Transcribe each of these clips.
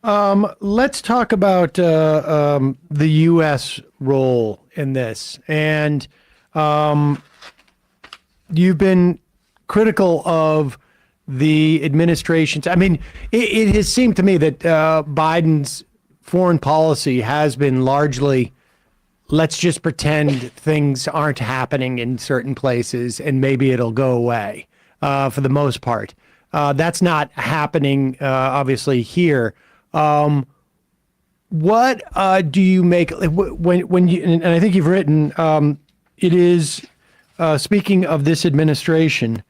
Let's talk about the U.S. role in this. And you've been critical of the administration's. I mean, it has seemed to me that Biden's foreign policy has been largely, let's just pretend things aren't happening in certain places and maybe it'll go away for the most part. That's not happening, obviously, here. What do you make when you, and I think you've written, it is, speaking of this administration,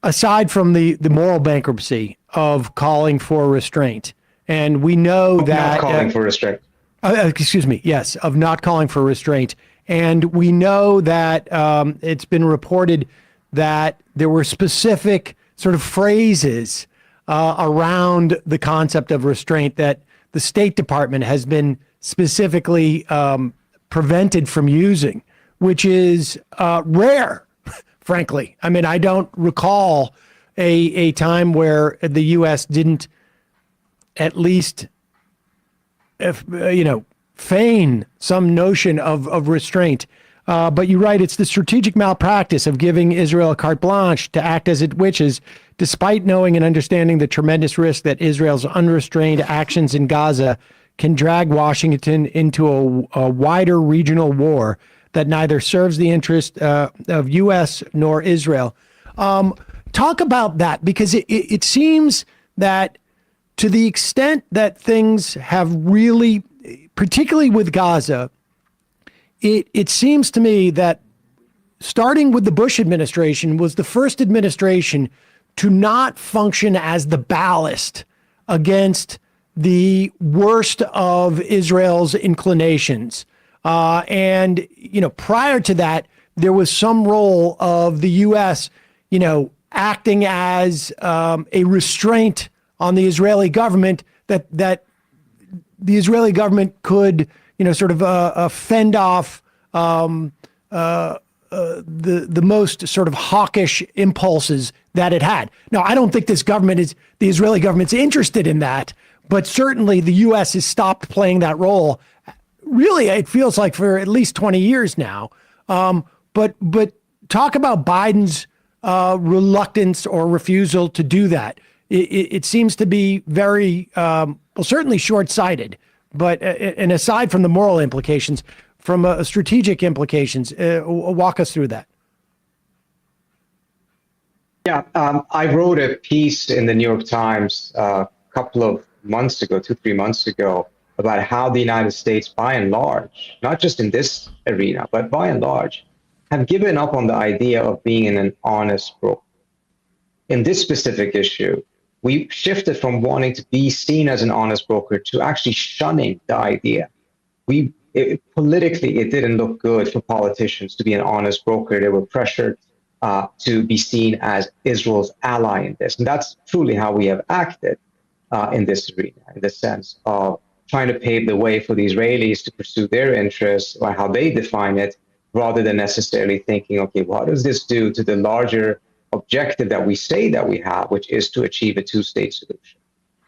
aside from the moral bankruptcy of calling for restraint, and we know that— Not calling for restraint. Excuse me, yes, of not calling for restraint. And we know that it's been reported that there were specific sort of phrases around the concept of restraint that the State Department has been specifically prevented from using, which is rare, frankly. I mean, I don't recall a time where the U.S. didn't at least, feign some notion of restraint. But you write, it's the strategic malpractice of giving Israel a carte blanche to act as it wishes, despite knowing and understanding the tremendous risk that Israel's unrestrained actions in Gaza can drag Washington into a wider regional war that neither serves the interest of U.S. nor Israel. Talk about that, because it seems that to the extent that things have really, particularly with Gaza, it seems to me that starting with the Bush administration was the first administration to not function as the ballast against the worst of Israel's inclinations. And prior to that, there was some role of the U.S., acting as a restraint on the Israeli government that the Israeli government could, sort of fend off the most sort of hawkish impulses that it had. Now, I don't think the Israeli government's interested in that, but certainly the U.S. has stopped playing that role. Really, it feels like for at least 20 years now. But talk about Biden's reluctance or refusal to do that. It seems to be very, certainly short-sighted, but and aside from the moral implications, from a strategic implications, walk us through that. Yeah, I wrote a piece in the New York Times a couple of months ago, 2-3 months ago, about how the United States, by and large, not just in this arena, but by and large, have given up on the idea of being an honest broker. In this specific issue, we shifted from wanting to be seen as an honest broker to actually shunning the idea. Politically, it didn't look good for politicians to be an honest broker. They were pressured to be seen as Israel's ally in this. And that's truly how we have acted in this arena, in the sense of trying to pave the way for the Israelis to pursue their interests or how they define it, rather than necessarily thinking, okay, what does this do to the larger objective that we say that we have, which is to achieve a two-state solution.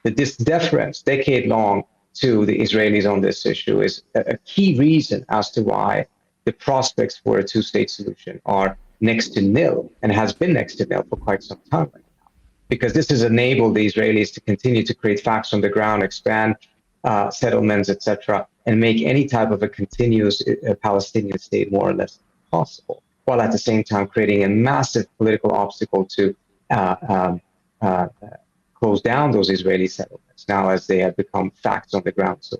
This deference, decade-long, to the Israelis on this issue is a key reason as to why the prospects for a two-state solution are next to nil, and has been next to nil for quite some time right now. Because this has enabled the Israelis to continue to create facts on the ground, expand settlements, etc., and make any type of a continuous Palestinian state more or less possible, while at the same time creating a massive political obstacle to close down those Israeli settlements now as they have become facts on the ground. So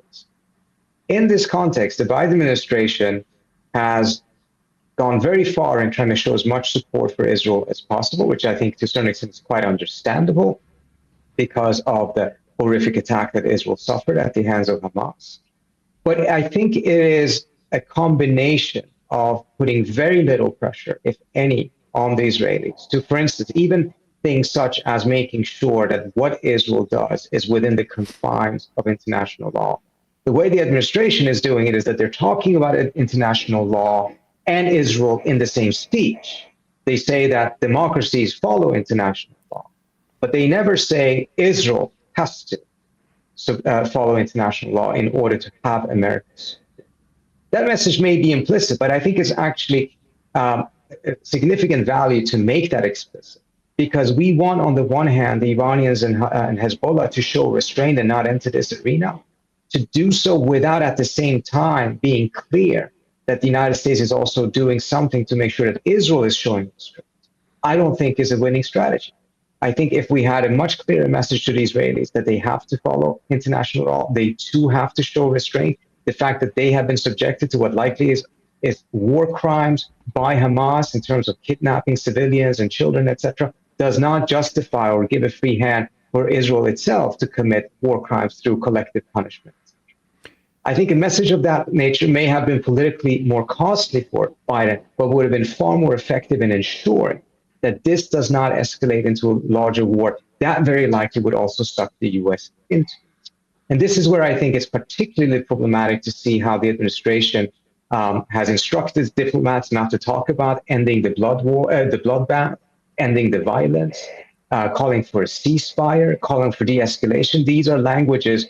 in this context, the Biden administration has gone very far in trying to show as much support for Israel as possible, which I think to a certain extent is quite understandable because of the horrific attack that Israel suffered at the hands of Hamas. But I think it is a combination of putting very little pressure, if any, on the Israelis to, for instance, even things such as making sure that what Israel does is within the confines of international law. The way the administration is doing it is that they're talking about international law and Israel in the same speech. They say that democracies follow international law, but they never say Israel has to follow international law in order to have America's. That message may be implicit, but I think it's actually significant value to make that explicit, because we want, on the one hand, the Iranians and Hezbollah to show restraint and not enter this arena, to do so without at the same time being clear that the United States is also doing something to make sure that Israel is showing restraint, I don't think is a winning strategy. I think if we had a much clearer message to the Israelis that they have to follow international law, they too have to show restraint. The fact that they have been subjected to what likely is war crimes by Hamas in terms of kidnapping civilians and children, etc., does not justify or give a free hand for Israel itself to commit war crimes through collective punishment. I think a message of that nature may have been politically more costly for Biden, but would have been far more effective in ensuring that this does not escalate into a larger war. That very likely would also suck the U.S. into it. And this is where I think it's particularly problematic to see how the administration has instructed diplomats not to talk about ending the bloodbath, ending the violence, calling for a ceasefire, calling for de-escalation. These are languages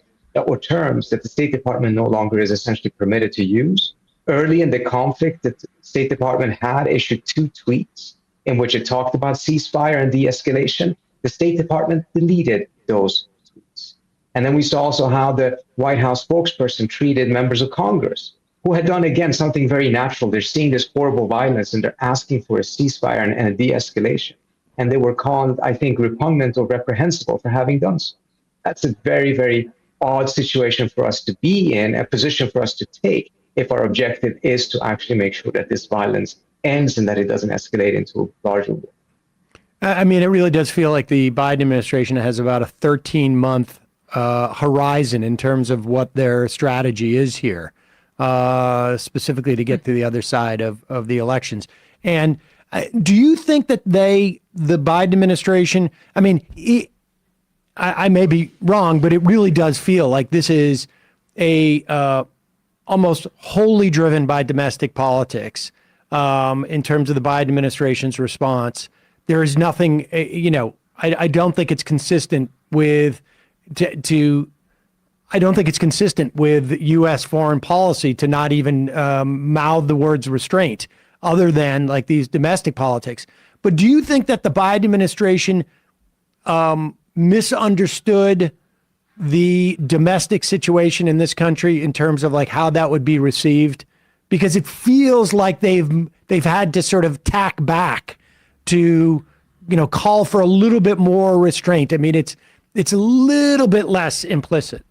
or terms that the State Department no longer is essentially permitted to use. Early in the conflict, the State Department had issued 2 tweets in which it talked about ceasefire and de-escalation. The State Department deleted those tweets. And then we saw also how the White House spokesperson treated members of Congress who had done, again, something very natural. They're seeing this horrible violence and they're asking for a ceasefire and a de-escalation. And they were called, I think, repugnant or reprehensible for having done so. That's a very, very odd situation for us to be in, a position for us to take if our objective is to actually make sure that this violence ends and that it doesn't escalate into a larger war. I mean, it really does feel like the Biden administration has about a 13-month horizon in terms of what their strategy is here, specifically to get to the other side of the elections. And do you think that the Biden administration, I mean, I may be wrong, but it really does feel like this is almost wholly driven by domestic politics in terms of the Biden administration's response. There is nothing, I don't think it's consistent with I don't think it's consistent with U.S. foreign policy to not even mouth the words restraint, other than like these domestic politics. But do you think that the Biden administration misunderstood the domestic situation in this country in terms of like how that would be received? Because it feels like they've had to sort of tack back to, call for a little bit more restraint. I mean, it's a little bit less implicit.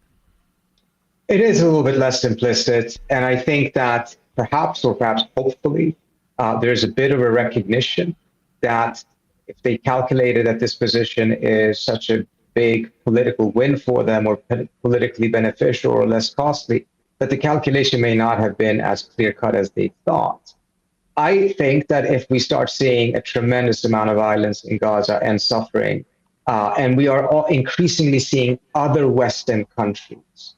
It is a little bit less implicit. And I think that perhaps hopefully, there's a bit of a recognition that if they calculated that this position is such a big political win for them or politically beneficial or less costly, that the calculation may not have been as clear-cut as they thought. I think that if we start seeing a tremendous amount of violence in Gaza and suffering, and we are all increasingly seeing other Western countries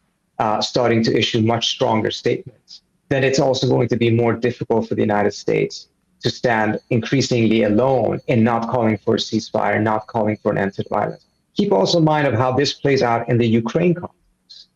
starting to issue much stronger statements, then it's also going to be more difficult for the United States to stand increasingly alone in not calling for a ceasefire, not calling for an end to violence. Keep also in mind of how this plays out in the Ukraine context,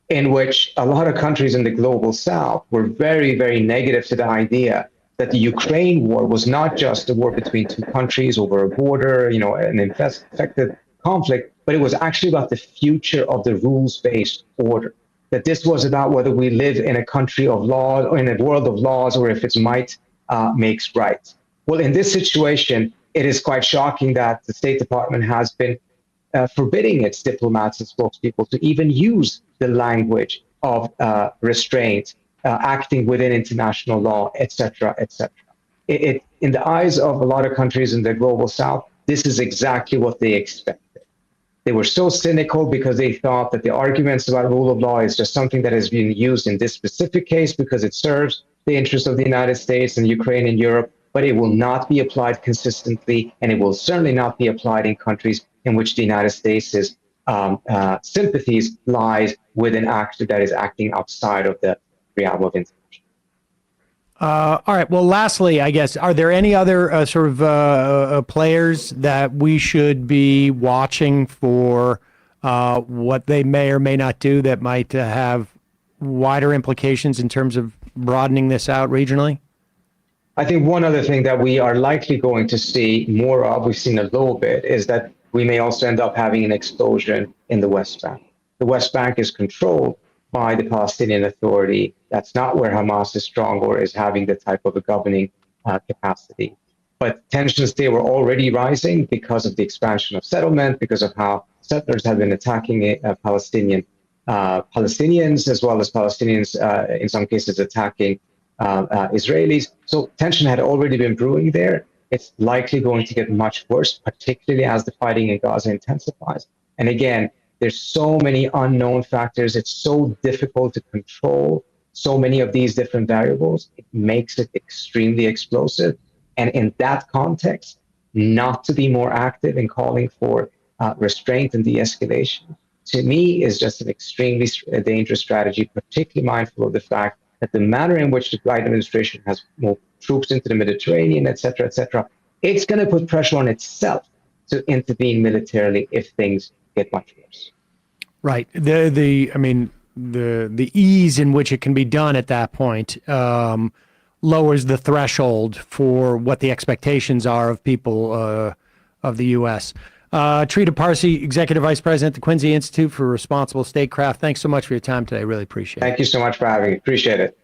in which a lot of countries in the global South were very, very negative to the idea that the Ukraine war was not just a war between 2 countries over a border, an infected conflict, but it was actually about the future of the rules-based order. That this was about whether we live in a country of law or in a world of laws, or if it's might makes right. Well, in this situation, it is quite shocking that the State Department has been forbidding its diplomats and spokespeople to even use the language of restraint, acting within international law, et cetera, et cetera. In the eyes of a lot of countries in the global South, this is exactly what they expected. They were so cynical because they thought that the arguments about rule of law is just something that is being used in this specific case because it serves the interests of the United States and Ukraine and Europe, but it will not be applied consistently, and it will certainly not be applied in countries in which the United States' sympathies lies with an actor that is acting outside of the realm of international. All right. Well, lastly, I guess, are there any other players that we should be watching for what they may or may not do that might have wider implications in terms of broadening this out regionally? I think one other thing that we are likely going to see more of, we've seen a little bit, is that we may also end up having an explosion in the West Bank. The West Bank is controlled by the Palestinian Authority. That's not where Hamas is strong or is having the type of a governing capacity. But tensions there were already rising because of the expansion of settlement, because of how settlers have been attacking Palestinians, as well as Palestinians, in some cases, attacking Israelis. So tension had already been brewing there. It's likely going to get much worse, particularly as the fighting in Gaza intensifies. And again, there's so many unknown factors. It's so difficult to control so many of these different variables. It makes it extremely explosive. And in that context, not to be more active in calling for restraint and de-escalation, to me, is just an extremely dangerous strategy, particularly mindful of the fact that the manner in which the Biden administration has moved troops into the Mediterranean, et cetera, it's going to put pressure on itself to intervene militarily if things get much worse. Right. The ease in which it can be done at that point lowers the threshold for what the expectations are of people of the U.S. Trita Parsi, Executive Vice President at the Quincy Institute for Responsible Statecraft. Thanks so much for your time today. Really appreciate it. Thank you so much for having me. Appreciate it.